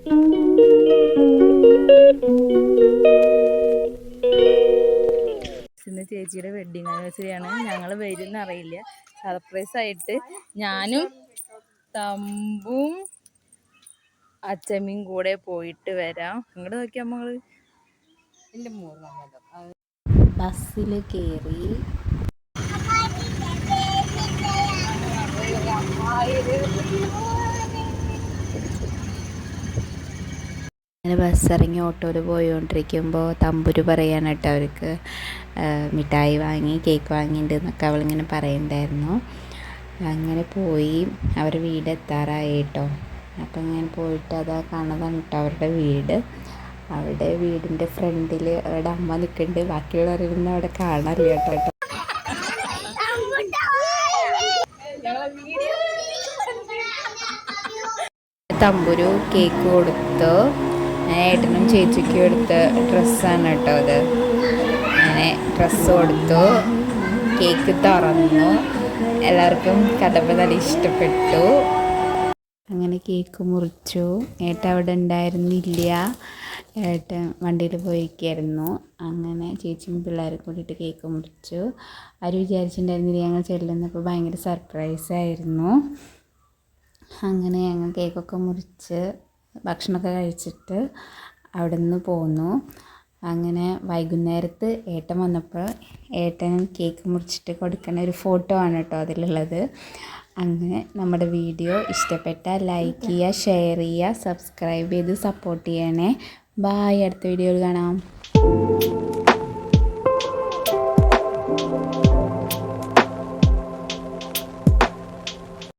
ഇന്ന് ചേച്ചിയുടെ വെഡിങ് ആനിവേഴ്സറിയാണ്. ഞങ്ങൾ വരുന്ന അറിയില്ല. സർപ്രൈസ് ആയിട്ട് ഞാനും തമ്പും അച്ചമ്മയും കൂടെ പോയിട്ട് വരാം. ഇങ്ങോട്ട് നോക്കിയാൽ നമ്മള് ബസ്സിൽ കയറി അങ്ങനെ ബസ്സിറങ്ങി ഓട്ടോയിൽ പോയിക്കൊണ്ടിരിക്കുമ്പോൾ തമ്പുരു പറയാണ് കേട്ടോ അവർക്ക് മിഠായി വാങ്ങി കേക്ക് വാങ്ങിയിട്ടുണ്ട് എന്നൊക്കെ അവളിങ്ങനെ പറയുന്നുണ്ടായിരുന്നു. അങ്ങനെ പോയി അവരുടെ വീട് എത്താറായി കേട്ടോ. അപ്പം ഇങ്ങനെ പോയിട്ട് അതാ കാണുന്നതാണ് കേട്ടോ അവരുടെ വീട്. അവിടെ വീടിൻ്റെ ഫ്രണ്ടിൽ അവരുടെ അമ്മ നിൽക്കുന്നുണ്ട്. ബാക്കിയുള്ളവരൊന്നും അവിടെ കാണാറില്ല കേട്ടോ. തമ്പുരു കേക്ക് കൊടുത്തു. ഏട്ടനും ചേച്ചിക്കും എടുത്ത ഡ്രസ്സാണ് കേട്ടോ അത്. അങ്ങനെ ഡ്രസ്സ് കൊടുത്തു, കേക്ക് തുറന്നു. എല്ലാവർക്കും കണ്ടപ്പോൾ നല്ല ഇഷ്ടപ്പെട്ടു. അങ്ങനെ കേക്ക് മുറിച്ചു. ഏട്ടൻ അവിടെ ഉണ്ടായിരുന്നില്ല, ഏട്ടൻ വണ്ടിയിൽ പോയിരിക്കുകയായിരുന്നു. അങ്ങനെ ചേച്ചിയും പിള്ളേരും കൂടിയിട്ട് കേക്ക് മുറിച്ചു. ആരും വിചാരിച്ചിട്ടുണ്ടായിരുന്നില്ല ഞങ്ങൾ ചെല്ലുന്നപ്പോൾ. ഭയങ്കര സർപ്രൈസായിരുന്നു. അങ്ങനെ ഞങ്ങൾ കേക്കൊക്കെ മുറിച്ച് ഭക്ഷണമൊക്കെ കഴിച്ചിട്ട് അവിടെ നിന്ന് പോന്നു. അങ്ങനെ വൈകുന്നേരത്ത് ഏട്ടൻ വന്നപ്പോൾ ഏട്ടൻ കേക്ക് മുറിച്ചിട്ട് കൊടുക്കുന്ന ഒരു ഫോട്ടോ ആണ് കേട്ടോ അതിലുള്ളത്. അങ്ങനെ നമ്മുടെ വീഡിയോ ഇഷ്ടപ്പെട്ടാൽ ലൈക്ക് ചെയ്യുക, ഷെയർ ചെയ്യുക, സബ്സ്ക്രൈബ് ചെയ്ത് സപ്പോർട്ട് ചെയ്യണേ. ബായ്, അടുത്ത വീഡിയോയിൽ കാണാം.